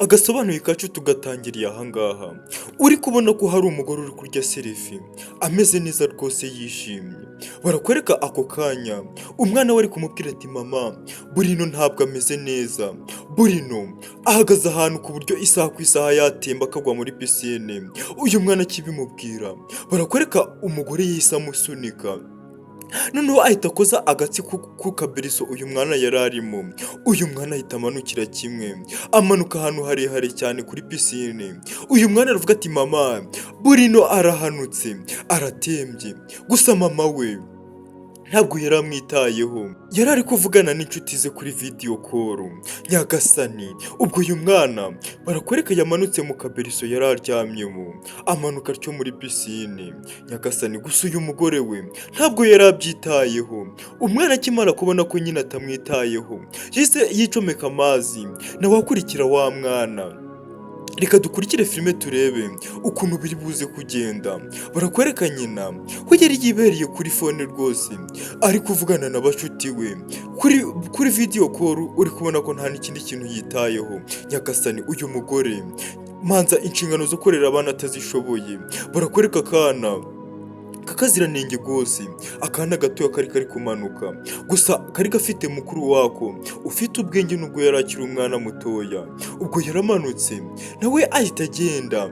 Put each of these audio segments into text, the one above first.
Agasobanuye kacu tugatangiriye ahangaha. Uri kubona ko hari umugore uri kurya serifi, ameze neza rwose yishimye. Barakwereka ako kanya, umwana we ari kumubwira ati mama, Burino ntabwo ameze neza. Burino ahagaze ahantu ku buryo isaha ku isaha yatemba akagwa muri pisine. Uyu mwana akibimubwira, barakwereka umugore yahise amusunika. Noneho ahita akoza agatsi ku kaberiso uyu mwana yari arimo. Uyu mwana ahita amanukira kimwe, amanuka ahantu harehare cyane kuri pisine. Uyu mwana aravuga ati mama, Burino arahanutse, aratembye. Gusa mama we ntabwo yari amwitayeho, yari ari kuvugana n'inshuti ze kuri video call. Nyagasani, ubwo uyu mwana barakwereka yamanutse mu kaberiso yari aryamyemo, amanuka atyo muri pisine. Nyagasani, gusa uyu mugore we ntabwo yari abyitayeho. Umwana akimara kubona ko nyine atamwitayeho, yahise yicomeka amazi nawe akurikira wa mwana. Reka dukurikire filime turebe ukuntu biri buze kugenda. Barakwereka nyina we yari yibereye kuri fone rwose, ari kuvugana na bashuti we kuri video call. Uri kubona ko nta n'ikindi kintu yitayeho. Nyagasani, uyu mugore manza inshingano zo korera abana atazishoboye. Barakwereka akana kakaziranenge rwose, akana gatoya kari kumanuka, gusa kari gafite mukuru wako ufite ubwenge nubwo yari akiri umwana mutoya. Ubwo yaramanutse nawe ahita agenda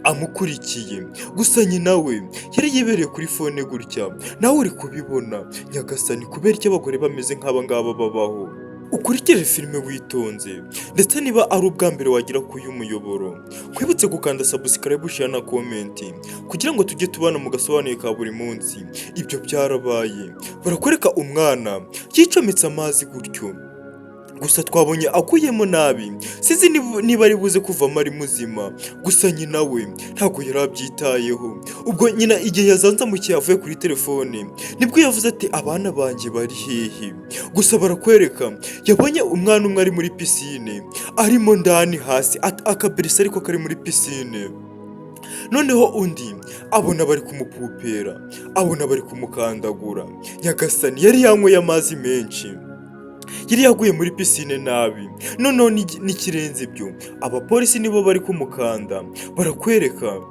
amukurikiye, gusa nyina we yari yibereye kuri fone gutya. Nawe uri kubibona. Nyagasani, kubera icyo abagore bameze nk'aba ngaba babaho. Ukurikire filime witonze, ndetse niba ari ubwa mbere wagera ku uyu muyoboro, nkwibutse gukanda subscribe, share na comment kugira ngo tujye tubana mu gasobanuye ka buri munsi. Ibyo byarabaye. Barakwereka umwana yicometse amazi gutyo, gusa twabonye akuyemo nabi. Sinzi niba ari buze kuvamo ari muzima, gusa nyina we ntabwo yari abyitayeho. Ubwo nyina igihe yazanzamukiye avuye kuri telefone, nibwo yavuze ati abana banjye bari hehe. Gusa barakwereka yabonye umwana umwe ari muri pisine, arimo ndani hasi akaberisa ariko kari muri pisine. Noneho undi abona bari kumupupera, abona bari kumukandagura. Nyagasani, yari yanyweye amazi menshi, yari yaguye muri pisine nabi. Noneho n'ikirenze ibyo, abapolisi nibo bari kumukanda. Barakwereka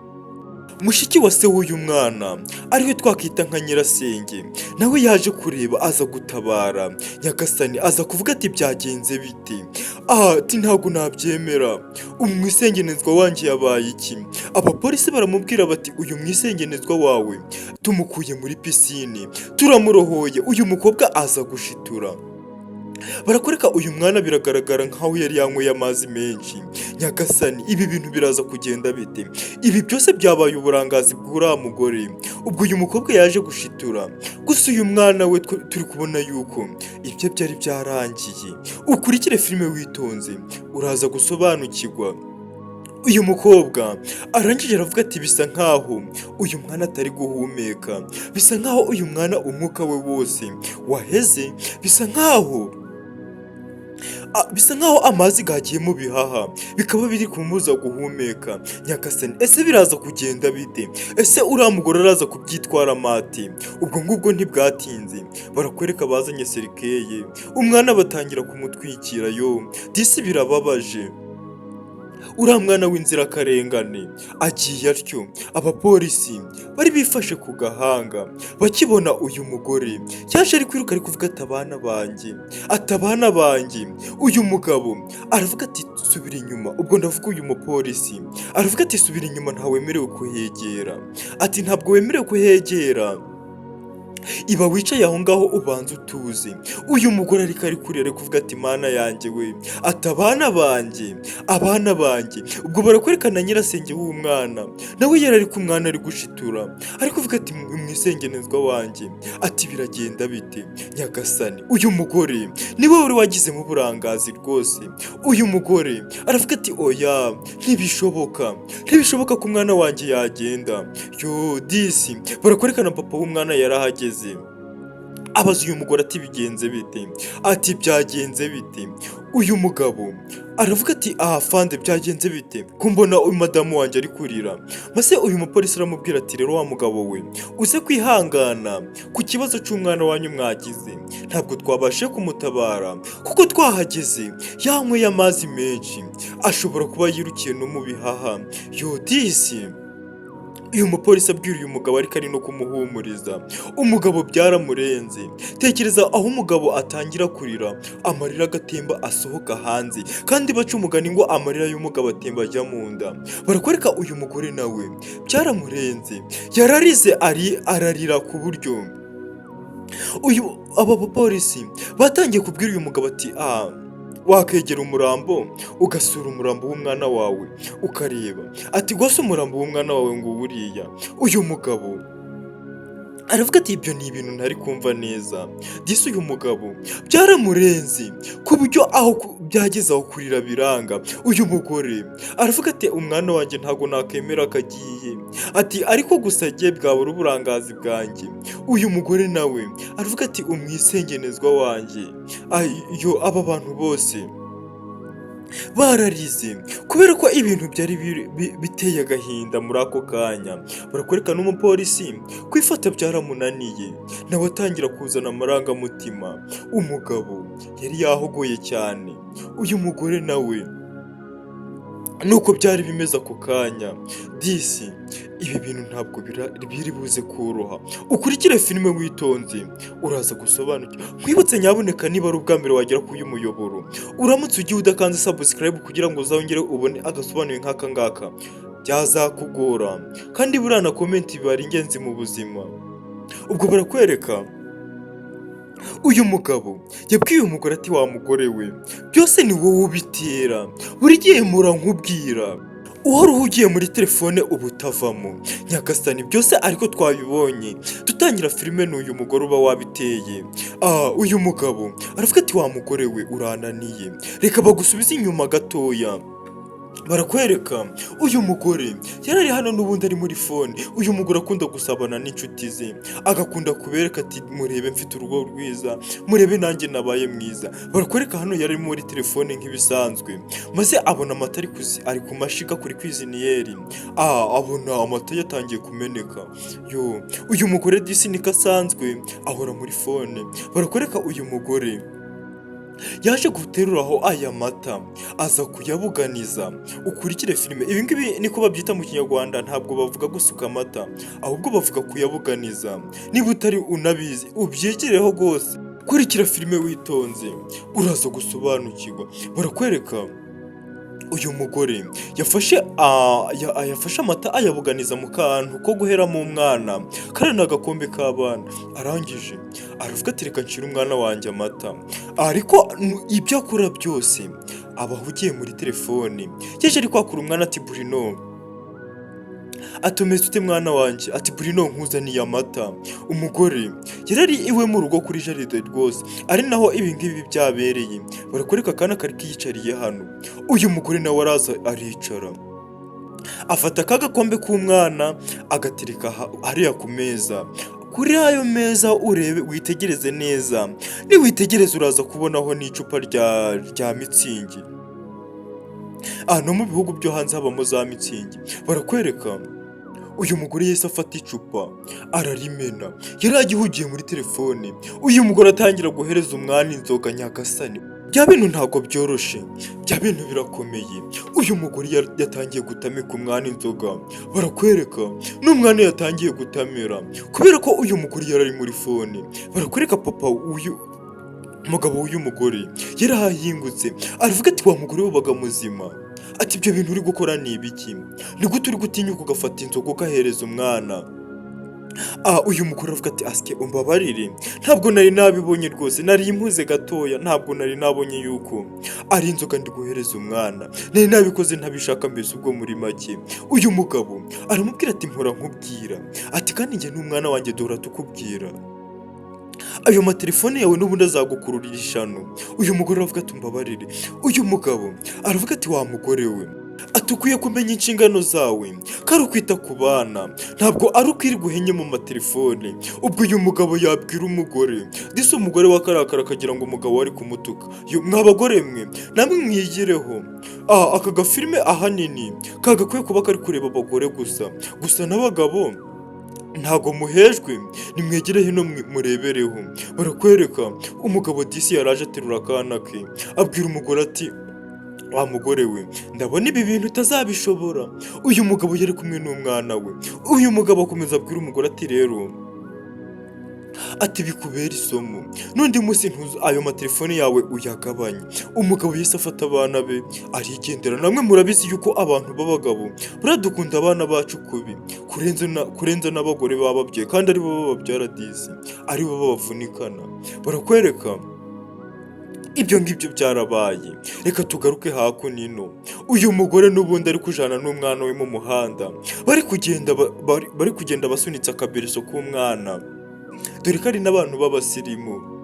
mushiki wa se w'uyu mwana ariwe twakita nka nyirasenge, nawe yaje kureba aza gutabara. Nyagasani, aza kuvuga ati byagenze bite? Ati ntabwo nabyemera, umwisengenezwa wanjye yabaye iki? Abapolisi baramubwira bati uyu mwisengenezwa wawe tumukuye muri pisine, turamurohoye. Uyu mukobwa aza gushitura. Barakwereka uyu mwana biragaragara nkaho yari yanyweye amazi menshi. Nyagasani, ibi bintu biraza kugenda bite? Ibi byose byabaye uburangazi bw'uriya mugore. Ubwo uyu mukobwa yaje gushitura, gusa uyu mwana we turi kubona yuko ibyo byari byarangiye. Ukurikire filime witonze, uraza gusobanukirwa. Uyu mukobwa arangije aravuga ati bisa nkaho uyu mwana atari guhumeka, bisa nkaho uyu mwana umwuka we wose waheze, bisa nkaho amazi gagiye mu bihaha bikaba biri kumubuza guhumeka. Nyagasani, ese biraza kugenda bite? Ese uriya mugore araza kubyitwara mate? Ubwo ngubwo ntibwatinze, barakwereka bazanye serikeye, umwana batangira kumutwikira. Yo disi, birababaje. Uriya mwana w'inzirakarengane agiye atyo. Abapolisi bari bifashe ku gahanga bakibona uyu mugore yaje ari kwiruka, ari kuvuga ati abana banjye, ati abana banjye. Uyu mugabo aravuga ati subira inyuma. Ubwo ndavuga uyu mupolisi aravuga ati subira inyuma, ntawemerewe kuhegera. Ati ntabwo wemerewe kuhegera, iba wicaye aho ngaho ubanza utuze. Uyu mugore ariko ari kurira, ari kuvuga ati mana yanjye we, ati abana banjye, abana banjye. Ubwo barakwerekana nyirasenge w'umwana, nawe yari ari ku mwana ari gushitura, ari kuvuga ati mwisengenezwa wanjye, ati biragenda bite? Nyagasani, uyu mugore niwe wari wagizemo uburangazi rwose. Uyu mugore aravuga ati oya, ntibishoboka ko umwana wanjye yagenda. Yo disi, barakwerekana papa w'umwana yarahageze, abaza uyu mugore ati bigenze bite? Ati byagenze bite? uyu mugabo aravuga ati aha fande byagenze bite ko mbona uyu madamu wanjye ari kurira, maze uyu mupolisi aramubwira ati rero wa mugabo we uze kwihangana ku kibazo cy'umwana wanyu mwagize, ntabwo twabashe kumutabara kuko twahageze yanyweye amazi menshi ashobora kuba yirukiye no mu bihaha. Yo disi uyu mupolisi abwira uyu mugabo ariko ari no kumuhumuriza, umugabo byaramurenze. Tekereza aho umugabo atangira kurira amarira agatemba asohoka hanze, kandi baca umugani ngo amarira y'umugabo atemba ajya mu nda. Barakwereka uyu mugore nawe byaramurenze, yararize ararira ku buryo aba bapolisi batangiye kubwira uyu mugabo ati wakegera umurambo ugasura umurambo w'umwana wawe ukareba, ati rwose umurambo w'umwana wawe ngo buriya. Uyu mugabo aravuga ati ibyo ni ibintu ntari kumva neza. Disi uyu mugabo byaramurenze ku buryo byageze aho kurira biranga. Uyu mugore aravuga ati umwana wanjye ntabwo nakemera akagiye, ati ariko gusa agiye bwabura uburangazi bwanjye. Uyu mugore nawe aravuga ati umwisengenezwa wanjye. Yo aba bantu bose bararize kubera ko ibintu byari biteye agahinda muri ako kanya. Barakwereka n'umupolisi kwifata byaramunaniye, nawe atangira kuzana amarangamutima. Umugabo yari yahogoye cyane. Uyu mugore nawe nuko byari bimeze ako kanya. Disi ibi bintu ntabwo biri buze koroha. Ukurikire filime witonze uraza gusobanukirwa. Nkwibutse nyabuneka, niba ari ubwa mbere wagera kuri uyu muyoboro, uramutse ugiye udakanze subscribe kugira ngo uzongere ubone agasobanuye nk'aka ngaka, byazakugora. kandi buriya na comment biba ari ingenzi mu buzima. Ubwo barakwereka uyu mugabo yabwiye umugore ati wa mugore we byose ni wowe ubitera, buri gihe mpora nkubwira uhora uhugiye muri telefone uba utavamo. Nyagasani byose ariko twabibonye dutangira filime n'uyu mugore uba wabiteye. Uyu mugabo aravuga ati wa mugore we urananiye, reka bagusubize inyuma gatoya. Barakwereka uyu mugore yarari hano n'ubundi ari muri fone. Uyu mugore akunda gusabana n'inshuti ze, agakunda kubereka ati murebe mfite urugo rwiza, murebe nanjye nabaye mwiza. Barakwereka hano yari muri telefone nk'ibisanzwe, maze abona amata ari ku mashiga kuri kwiziniyeri. Abona amata yatangiye kumeneka. Yo uyu mugore disi niko asanzwe ahora muri fone. Barakwereka uyu mugore yaje guteruraho aya mata aza kuyabuganiza. Ukurikire filime. Ibi ngibi niko babyita mu Kinyarwanda, ntabwo bavuga gusuka amata ahubwo bavuga kuyabuganiza. Niba utari unabizi ubyigireho rwose, kurikira filime witonze uraza gusobanukirwa. Barakwereka uyu mugore yafashe amata ayabuganiza mu kantu ko guheramo umwana, kari n'agakombe k'abana. Arangije aravuga ati reka ncire umwana wanjye amata. Ariko ibyo akora byose aba ahugiye muri telefone. Yaje ari kwakura umwana ati Bruno, atumeze ute mwana wanjye? Ati Bruno nkuzaniye amata. Umugore yarari iwe mu rugo kuri jaride rwose, ari naho ibi ngibi byabereye. Barakwereka akana kari kiyicariye hano. Uyu mugore nawe araza aricara, afata kagakombe k'umwana agatereka hariya ku meza. Kuri ayo meza urebe witegereze neza, niwitegereze uraza kubonaho n'icupa rya mitsingi. No mu bihugu byo hanze habamo za mitsingi. Barakwereka uyu mugore yese afata icupa ararimena, yari agihugiye muri telefone. Uyu mugore atangira guhereza umwana inzoga. Nyagasani bya bintu ntabwo byoroshe, bya bintu birakomeye. Uyu mugore yatangiye gutamika umwana inzoga. Barakwereka n'umwana yatangiye gutamira kubera ko uyu mugore yari ari muri fone. Barakwereka papa umugabo w'uyu mugore yarahingutse, aravuga ati wa mugore wabaga muzima, ati ibyo bintu uri gukora ni ibiki? Ni gute uri gutinyuka ugafata inzoga ugahereza umwana? Uyu mugore aravuga ati asike umbabarire, ntabwo nari nabibonye rwose, nari impuze gatoya, ntabwo nari nabonye yuko ari inzoga ndi guhereza umwana, nari nabikoze ntabishaka mbese ubwo muri make. Uyu mugabo aramubwira ati mpora nkubwira, ati kandi njye n'umwana wanjye duhora tukubwira ayo matelefone yawe n'ubundi azagukururira ishano. Uyu mugore aravuga ati mbabarire. Uyu mugabo aravuga ati wa mugore we, ati ukwiye kumenya inshingano zawe ko ari ukwita ku bana, ntabwo ari ukwirirwa uhenye mu matelefone. Ubwo uyu mugabo yabwira umugore, disi umugore wakarakara akagira ngo umugabo ari kumutuka. Mwa bagore mwe namwe mwigireho, aka gafilime ahanini kagakwiye kuba kari kureba abagore gusa n'abagabo ntago muhejwe, nimwegere hino murebereho. Barakwereka umugabo disi yaraje aterura akana ke, abwira umugore ati wa mugore we, ndabona ibi bintu utazabishobora. Uyu mugabo yari kumwe n'umwana we. Uyu mugabo akomeza abwira umugore ati rero ati bikubera isomo, n'undi munsi ayo matelefone yawe uyagabanye. Umugabo yese afata abana be arigendera. Namwe murabizi yuko abantu b'abagabo buradukunda abana bacu kubi kurenza n'abagore bababyaye, kandi aribo bababyara disi, aribo babavunikana. Barakwereka ibyo ngibyo byarabaye. Reka tugaruke hakuno. Uyu mugore n'ubundi ari kujana n'umwana we mu muhanda, bari kugenda basunitse akaberiso k'umwana, dore ko ari n'abantu b'abasirimu.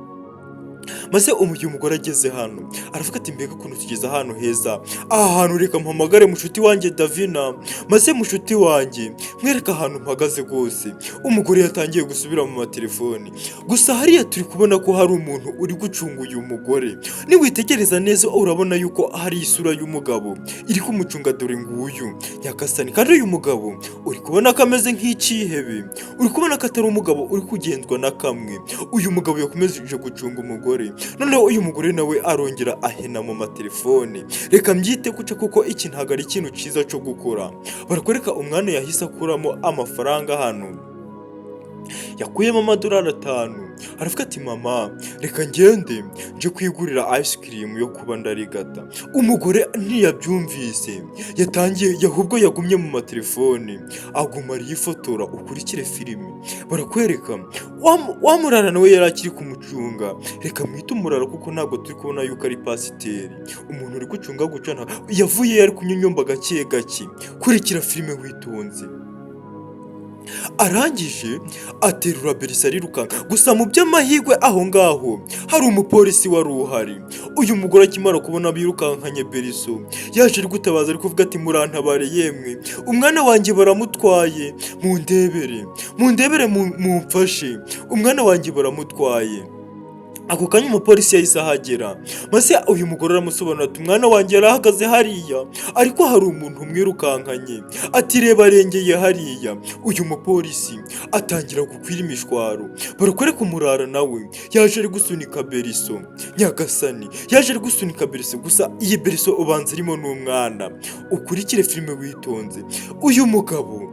Maze uyu mugore ageze hano aravuga ati mbega ukuntu tugeze ahantu heza, aha hantu reka mpamagare mushuti wanjye Davina, maze mushuti wanjye mwereka ahantu mpagaze rwose. Umugore yatangiye gusubira mu matelefoni, gusa hariya turi kubona ko hari umuntu uri gucunga uyu mugore. Niwitegereza neza urabona yuko hari isura y'umugabo iri kumucunga, dore nguyu Nyagasani. Kandi uyu mugabo uri kubona ko ameze nk'icihebe, uri kubona ko atari umugabo uri kugendwa na kamwe. Uyu mugabo yakomeje gucunga umugore, noneho uyu mugore nawe arongera ahena mu matelefone. Reka mbyite guca kuko iki ntabwo ari ikintu cyiza cyo gukora. Barakwereka umwana yahise akuramo amafaranga hano, yakuyemo amadolari 5. Aravuga ati mama reka ngende nje kwigurira ice cream yo kuba ndarigata. Umugore ntiyabyumvise, ahubwo yagumye mu matelefone, aguma yifotora. Ukurikire filime. Barakwereka wa murara nawe yari akiri kumucunga. Reka mwite umurara kuko ntabwo turi kubona yuko ari pasiteri. Umuntu uri gucunga gucana yavuye yari kunyonyomba gake gake. Kurikira filime witonze. Arangije aterura berisa arirukanka, gusa mu by'amahirwe aho ngaho hari umupolisi wari uhari. Uyu mugore akimara kubona birukankanye beriso, yaje ari gutabaza ari kuvuga ati murantabare yemwe, umwana wanjye baramutwaye, mundebere mumfashe, umwana wanjye baramutwaye. Ako kanya umupolisi yahise ahagera, maze uyu mugore aramusobanurira ati umwana wanjye yarahagaze hariya ariko hari umuntu umwirukankanye, ati reba arengeye hariya. Uyu mupolisi atangira gukwira imishwaro. Barakwereka umurara nawe yaje ari gusunika beriso. Nyagasani yaje ari gusunika beriso, gusa iyi beriso ubanza irimo n'umwana. Ukurikire filime witonze. Uyu mugabo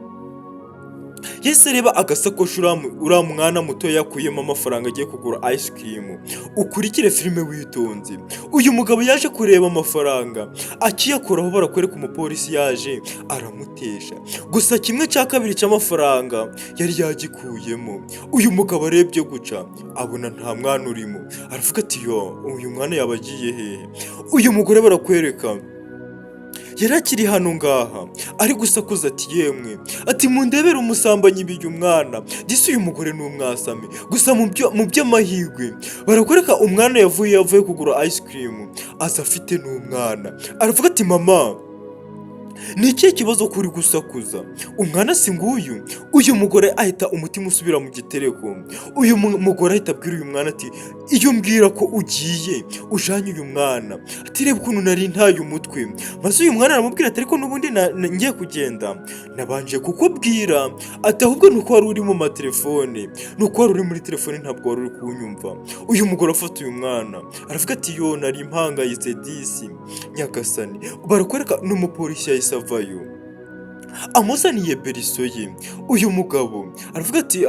yese reba agasakoshi uriya mwana muto yakuyemo amafaranga agiye kugura ice cream. Ukurikire filime witonze. Uyu mugabo yaje kureba amafaranga akiyakoraho. Barakwereka umupolisi yaje aramutesha, gusa 1/2 cy'amafaranga yari yagikuyemo. Uyu mugabo arebye guca abona nta mwana urimo, aravuga ati uyu mwana yabagiye hehe. Uyu mugore barakwereka yari akiri hano ngaha ari gusakuza ati yemwe, ati mundebere umusambanyi biye umwana. Disi uyu mugore n'umwasame, gusa mu by'amahirwe barakwereka umwana yavuye kugura ice cream, aza afite n'umwana. Aravuga ati mama ni ikihe kibazo kuri gusakuza, umwana si nguyu. Uyu mugore ahita umutima usubira mu gitereko. Uyu mugore ahita abwira uyu mwana ati iyo mbwira ko ugiye ujanye uyu mwana, ati reba ukuntu nari ntaye umutwe. Maze uyu mwana aramubwira ati ariko n'ubundi ngiye kugenda nabanje kukubwira, ati ahubwo nuko wari uri mu matelefone, nuko wari uri muri telefone ntabwo wari uri kunyumva. Uyu mugore afata uyu mwana aravuga ati nari impangayitse disi. Nyagasani. Barakwereka n'umupolisi yahise avayo amuzaniye beriso ye. Uyu mugabo aravuga ati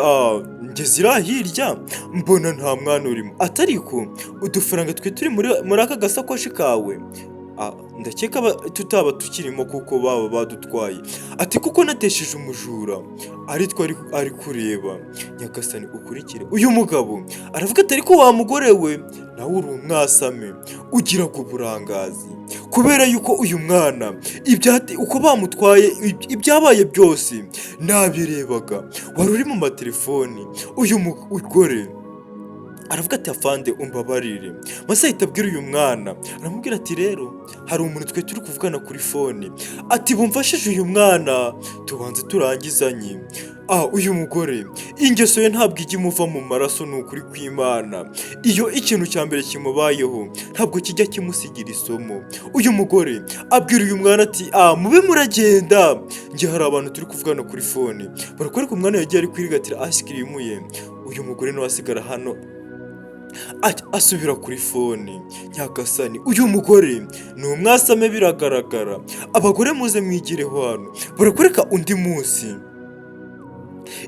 ngeze hirya mbona nta mwana urimo, atariko udufaranga twe turi muri aka gasakoshi kawe ndakeka tutaba tukirimo kuko baba badutwaye, ati kuko natesheje umujura ari kureba. Nyagasani ukurikire. Uyu mugabo aravuga ati ariko wa mugore we nawe uri umwasame ugira ngo uburangazi, kubera yuko uyu mwana uko bamutwaye ibyabaye byose nabirebaga, wari uri mu matelefoni. Uyu mugore aravuga ati afande umbabarire. Maze ahita abwira uyu mwana aramubwira ati rero hari umuntu twe turi kuvugana kuri fone, ati bumfashije uyu mwana tubanze turangizanye. Uyu mugore ingeso ye ntabwo ijya imuva mu maraso, ni ukuri kw'Imana. Iyo ikintu cya mbere kimubayeho ntabwo kijya kimusigira isomo. Uyu mugore abwira uyu mwana ati mube muragenda, njye hari abantu turi kuvugana kuri fone. Barakwereka umwana yagiye ari kwirigatira asikirimu ye, uyu mugore nawe asigara hano asubira kuri fone. Nyagasani uyu mugore ni umwasame biragaragara. Abagore muze mwigireho hano. Barakwereka undi munsi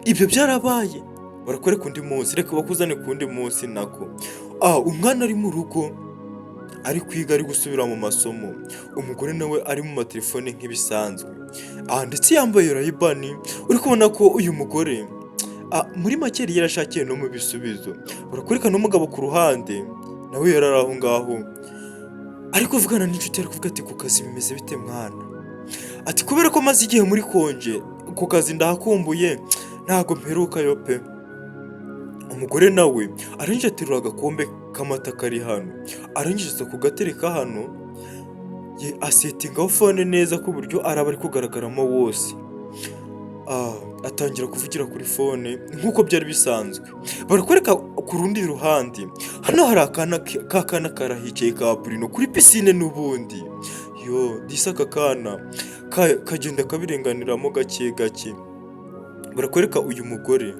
ibyo byarabaye, barakwereka undi munsi, reka bakuzane ku wundi munsi nako. Umwana ari mu rugo ari kwiga, ari gusubira mu masomo, umugore nawe ari mu matelefone nk'ibisanzwe, ndetse yambaye rayibani. uri kubona ko uyu mugore muri make yari yarashakiye no mu bisubizo. Barakwereka n'umugabo ku ruhande nawe yari ari aho ngaho ari kuvugana n'inshuti, ari kuvuga ati ku kazi bimeze bite mwana? Ati kubera ko maze igihe muri konje ku kazi ndahakumbuye ntago mperukayo pe. Umugore nawe arangije aterura agakombe k'amata kari hano, arangije kugatereka hano, asetingaho fone neza ku buryo araba ari kugaragaramo wose. Atangira kuvugira kuri fone nk'uko byari bisanzwe. Barakwereka ku rundi ruhande hano hari akana karahicaye ka Bruno kuri pisine n'ubundi. Disa aka kana kagenda kabirenganiramo gake gake. Barakwereka uyu mugore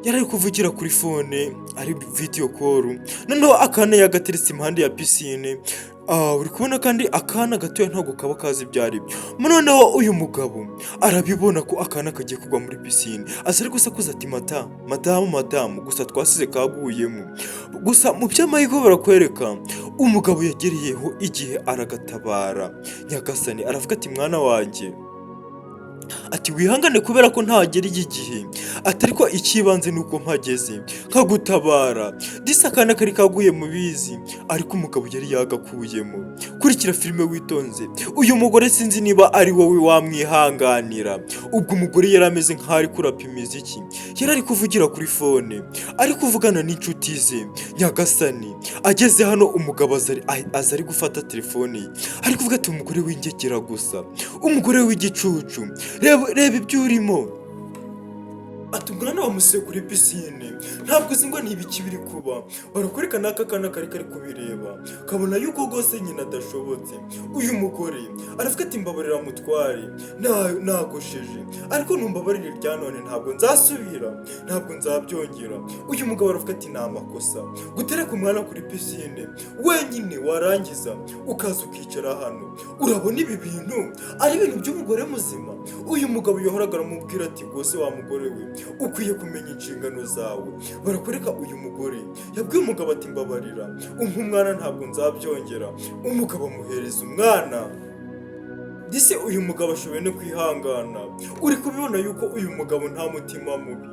yari ari kuvugira kuri fone, ari video call, noneho akana yagateretse impande ya pisine. Uri kubona kandi akana gatoya ntabwo kaba kazi ibyo ari byo. Noneho uyu mugabo arabibona ko akana kagiye kugwa muri pisine, aza ari gusakuza ati madamu, gusa twasize kaguyemo. Gusa mu by'amahirwe barakwereka umugabo yagereyeho igihe aragatabara. Nyagasani aravuga ati mwana wanjye, ati wihangane kubera ko ntagereye igihe, ariko ikibanze nuko mpageze nkagutabara. Disa akana kari kaguye mu bizi, ariko umugabo yari yagakuyemo. Kurikira filime witonze. Uyu mugore sinzi niba ari wowe wamwihanganira. Ubwo umugore yari ameze nk'aho ari kurapa imiziki, yari ari kuvugira kuri fone, ari kuvugana n'inshuti ze. Nyagasani ageze hano umugabo aza ari gufata telefone ye, ari kuvuga ati umugore w'ingegera gusa, umugore w'igicucu, reba ibyo urimo. Ati umwana wamusize kuri pisine, ntabwo uzi ngo ni ibiki biri kuba. Barakwereka n'aka kana kari kubireba, kabona yuko rwose nyina adashobotse. Uyu mugore aravuga ati mbabarira mutware, nagosheje, ariko numbabarire rya none ntabwo nzasubira, ntabwo nzabyongera. Uyu mugabo aravuga ati ni amakosa gutereka umwana kuri pisine wenyine, warangiza ukaza ukicara hano. Urabona ibi bintu ari ibintu by'umugore muzima? Uyu mugabo yahoraga aramubwira ati rwose wa mugore we, ukwiye kumenya inshingano zawe. Barakwereka uyu mugore yabwiye umugabo ati mbabarira, umwana ntabwo nzabyongera. Umugabo amuhereza umwana. Dise uyu mugabo ashoboye no kwihangana. Uri kubibona yuko uyu mugabo nta mutima mubi.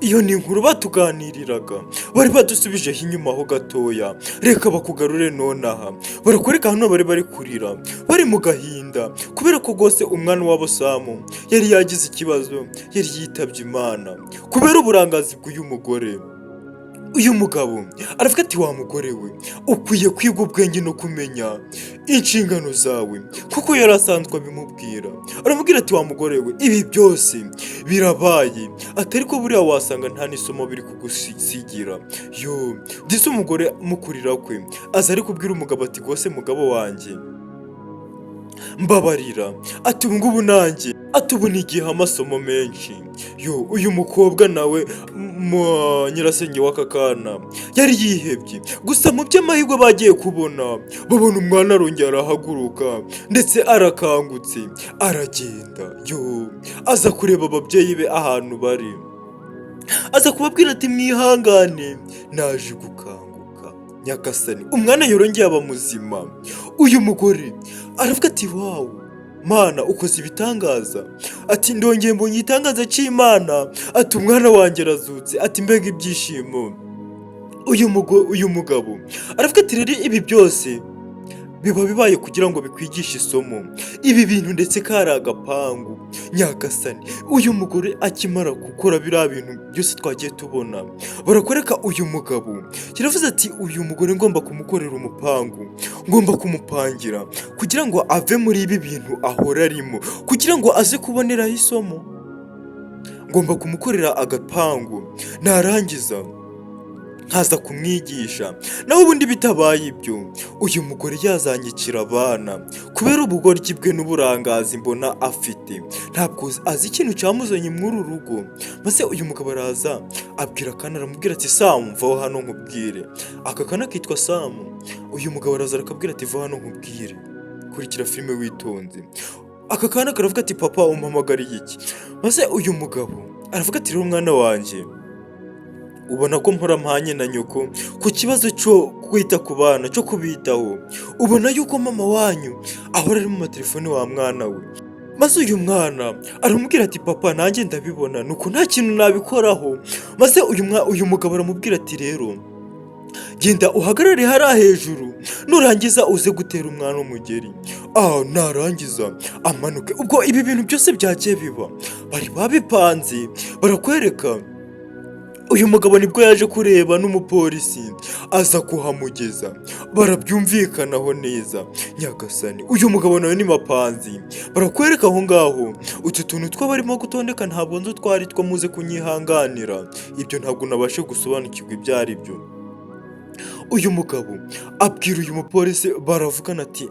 Iyo ni inkuru batuganiriraga, bari badusubijeho inyuma ho gatoya, reka bakugarure nonaha. Barakwereka hano bari kurira, bari mu gahinda, kubera ko rwose umwana wabo Samu yari yagize ikibazo, yari yitabye Imana kubera uburangazi bw'uyu mugore. Uyu mugabo aravuga ati wa mugore we, ukwiye kwiga ubwenge no kumenya inshingano zawe, kuko yari asanzwe abimubwira. Aramubwira ati wa mugore we, ibi byose birabaye, atari ko buriya wasanga nta n'isomo biri kugusigira. Dise umugore mukurira kwe aza ari kubwira umugabo ati rwose mugabo wanjye mbabarira, ati ubu ngubu nanjye, ati ubu nigiye amasomo menshi. Uyu mukobwa nawe nyirasenge w'aka kana yari yihebye. Gusa mu by'amahirwe bagiye babona umwana arongera arahaguruka, ndetse arakangutse aragenda. Aza kureba ababyeyi be ahantu bari, aza kubabwira ati mwihangane, naje gukanguka. Nyagasani umwana yorongeye aba muzima. Uyu mugore aravuga ati wawu Mana ukoze ibitangaza, ati ndongeye mbonye igitangaza cy'Imana, ati umwana wanjye arazutse, ati mbega ibyishimo. Uyu mugabo aravuga ati rero ibi byose biba bibaye kugira ngo bikwigishe isomo. Ibi bintu ndetse kari agapangu, nyagasani, uyu mugore akimara gukora biriya bintu byose twagiye tubona, barakwereka uyu mugabo kiravuze ati uyu mugore ngomba kumukorera umupangu, ngomba kumupangira kugira ngo ave muri ibi bintu ahora arimo, kugira ngo aze kuboneraho isomo, ngomba kumukorera agapangu, narangiza nkaza kumwigisha. Naho ubundi bitabaye ibyo, uyu mugore yazanyicira abana kubera ubugoryi bwe n'uburangazi mbona afite. Ntabwo azi ikintu cyamuzanye muri uru rugo. Maze uyu mugabo araza abwira akana, aramubwira ati Samu, vaho hano nkubwire. Aka kana kitwa Samu. Uyu mugabo araza arakabwira ati vaho hano nkubwire, kurikira filime witonze. Aka kana karavuga ati papa umpamagariye iki? Maze uyu mugabo aravuga ati rero mwana wanjye, ubona ko mpora mpanye na nyoko ku kibazo cyo kwita ku bana, cyo kubitaho. Ubona yuko mama wanyu ahora ari mu matelefone wa mwana we. Maze uyu mwana aramubwira ati papa nanjye ndabibona, nuko nta kintu nabikoraho. Maze uyu mugabo aramubwira ati rero genda uhagarare hariya hejuru, nurangiza uze gutera umwana umugeri. Narangiza amanuke. Ubwo ibi bintu byose byagiye biba, bari babipanze, barakwereka. Uyu mugabo nibwo yaje kureba n'umupolisi aza kuhamugeza, barabyumvikanaho neza. Nyagasani, uyu mugabo nawe ni mapanzi, barakwereka aho ngaho. Utu tuntu twabarimo gutondeka ntabwo nzi twari two, muze kunyihanganira, ibyo ntabwo nabashe gusobanukirwa ibyo ari byo. Uyu mugabo abwira uyu mupolisi, baravugana ati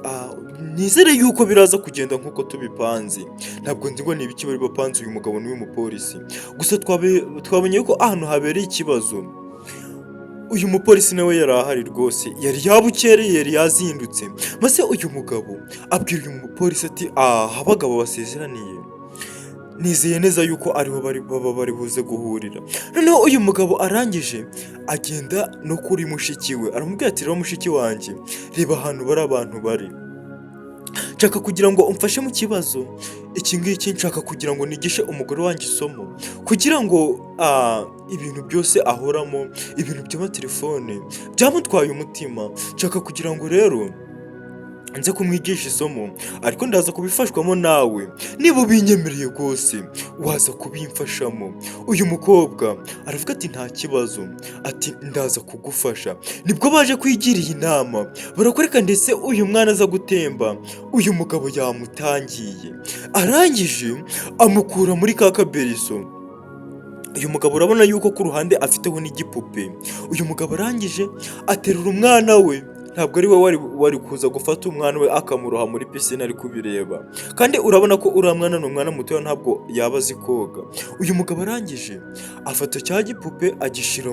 nizere yuko biraza kugenda nk'uko tubipanze. Ntabwo nzi ngo ni ibiki bari bapanze uyu mugabo n'uyu mupolisi, gusa twabonye ko ahantu habereye ikibazo. Uyu mupolisi nawe yari ahari rwose, yari yabukereye, yari yazindutse. Maze uyu mugabo abwira uyu mupolisi ati aho abagabo basezeraniye, nizeye neza yuko ariho bari buze guhurira. Noneho uyu mugabo arangije agenda no kuri mushiki we, aramubwira ati rero mushiki wanjye, reba ahantu bari abantu bari, nshaka kugira ngo umfashe mu kibazo iki ngiki, nshaka kugira ngo nigishe umugore wanjye isomo, kugira ngo ibintu byose ahoramo, ibintu by'amatelefone byamutwaye umutima. Nshaka kugira ngo rero nze kumwigisha isomo, ariko ndaza kubifashwamo nawe. Niba ubinyemereye rwose waza kubimfashamo. Uyu mukobwa aravuga ati nta kibazo, ati ndaza kugufasha. Nibwo baje kwigira iyi nama, barakwereka ndetse uyu mwana aza gutemba, uyu mugabo yamutangiye, arangije amukura muri ka kaberiso. Uyu mugabo urabona yuko ku ruhande afiteho n'igipupe. Uyu mugabo arangije aterura umwana we, ntabwo ari we wari kuza gufata umwana we akamuroha muri pisine ari kubireba, kandi urabona ko uriya mwana ni umwana mutoya, ntabwo yaba azi koga. Uyu mugabo arangije afata cya gipupe agishyira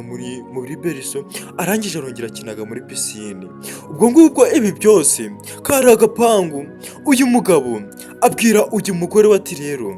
muri beriso, arangije arongera akinaga muri pisine. Ubwo ngubwo ibi byose kari agapangu. Uyu mugabo abwira uyu mugore we ati rero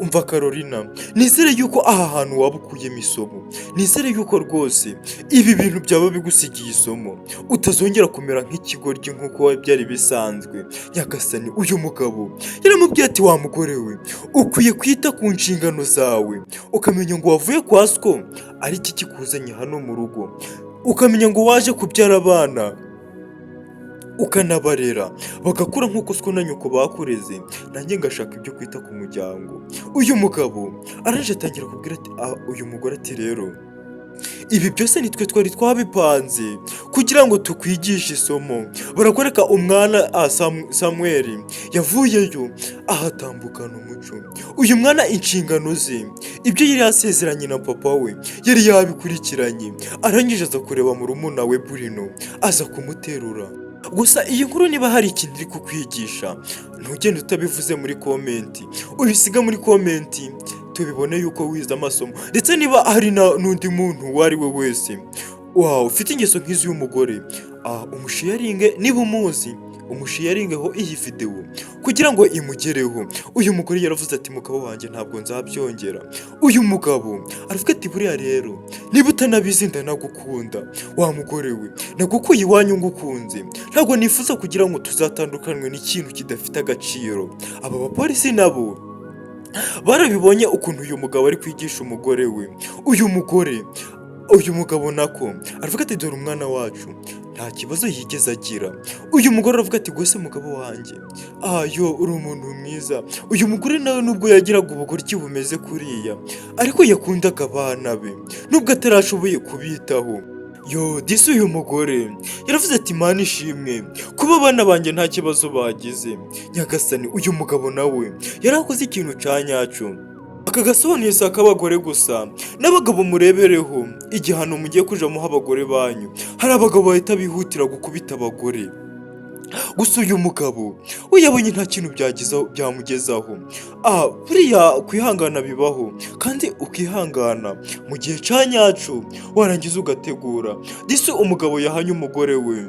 umva Carolina, nizere yuko aha hantu waba ukuyemo isomo, nizere yuko rwose ibi bintu byaba bigusigiye isomo, utazongera kumera nk'ikigoryi nk'uko byari bisanzwe. Nyagasani, uyu mugabo yaramubwiye ati wa mugore we, ukwiye kwita ku nshingano zawe, ukamenya ngo wavuye kwa sko ari iki kikuzanye hano mu rugo, ukamenya ngo waje kubyara abana ukanabarera bagakura nk'uko so na nyoko bakureze, nanjye ngashaka ibyo kwita ku muryango. Uyu mugabo araje atangira kubwira uyu mugore ati rero ibi byose nitwe twari twabipanze kugira ngo tukwigishe isomo. Barakwereka umwana Samuel yavuyeyo ahatambukana umuco. Uyu mwana inshingano ze, ibyo yari yasezeranye na papa we yari yabikurikiranye, arangije aza kureba murumuna we Bruno aza kumuterura. Gusa iyi nkuru niba hari ikintu iri kukwigisha, ntugende utabivuze muri komenti, ubisiga muri komenti tubibone yuko wize amasomo. Ndetse niba hari n'undi muntu uwo ari we wese ufite ingeso nk'izi y'umugore, umushiyaringe, niba umuzi umushiyaringeho iyi videwo kugira ngo imugereho. Uyu mugore yaravuze ati mugabo wanjye ntabwo nzabyongera. Uyu mugabo aravuga ati buriya rero niba utanabizi ndanagukunda wa mugore we, nagukuye iwanyu ngukunze, ntabwo nifuza kugira ngo tuzatandukanwe n'ikintu kidafite agaciro. Aba bapolisi nabo barabibonye ukuntu uyu mugabo ari kwigisha umugore we. Uyu mugore uyu mugabo nako aravuga ati dore umwana wacu nta kibazo yigeze agira. Uyu mugore aravuga ati rwose mugabo wanjye yo uri umuntu mwiza. Uyu mugore nawe nubwo yagiraga ubugoryi bumeze kuriya ariko yakundaga abana be nubwo atarashoboye kubitaho. Disi uyu mugore yaravuze ati Imana ishimwe kuba abana banjye nta kibazo bagize. Nyagasani, uyu mugabo nawe yarakoze ikintu ca nyacyo. Aka gasobanuye si ak'abagore gusa, n'abagabo murebereho igihano mugiye kuja muha abagore banyu. Hari abagabo bahita bihutira gukubita abagore, gusa uyu mugabo we yabonye nta kintu byamugezaho. Buriya kwihangana bibaho kandi ukihangana mu gihe ca nyaco warangiza ugategura. Disi umugabo yahanye umugore we,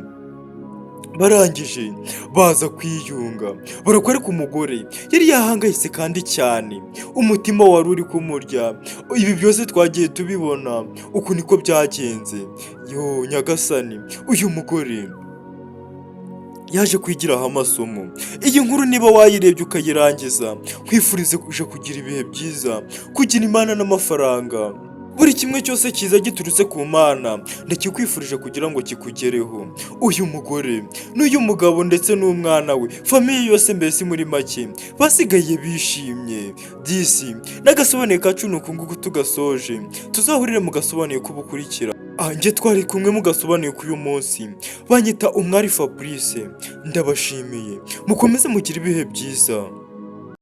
barangije baza kwiyunga. Barakwereka umugore yari yahangayitse kandi cyane, umutima wari uri kumurya. Ibi byose twagiye tubibona, uku niko byagenze. Nyagasani, uyu mugore yaje kwigiraho amasomo. Iyi nkuru niba wayirebye ukayirangiza, nkwifurize kugira ibihe byiza, kugira Imana n'amafaranga. Buri kimwe cyose cyiza giturutse ku Mana ndakikwifurije kugira ngo kikugereho. Uyu mugore n'uyu mugabo ndetse n'umwana we, famiye yose mbese muri make basigaye bishimye. Disi n'agasobanuye kacu ni uku nguku tugasoje. Tuzahurire mu gasobanuye k'ubukurikira. Njye twari kumwe mu gasobanuye k'uyu munsi, banyita umwari Fabrice. Ndabashimiye, mukomeze mugire ibihe byiza.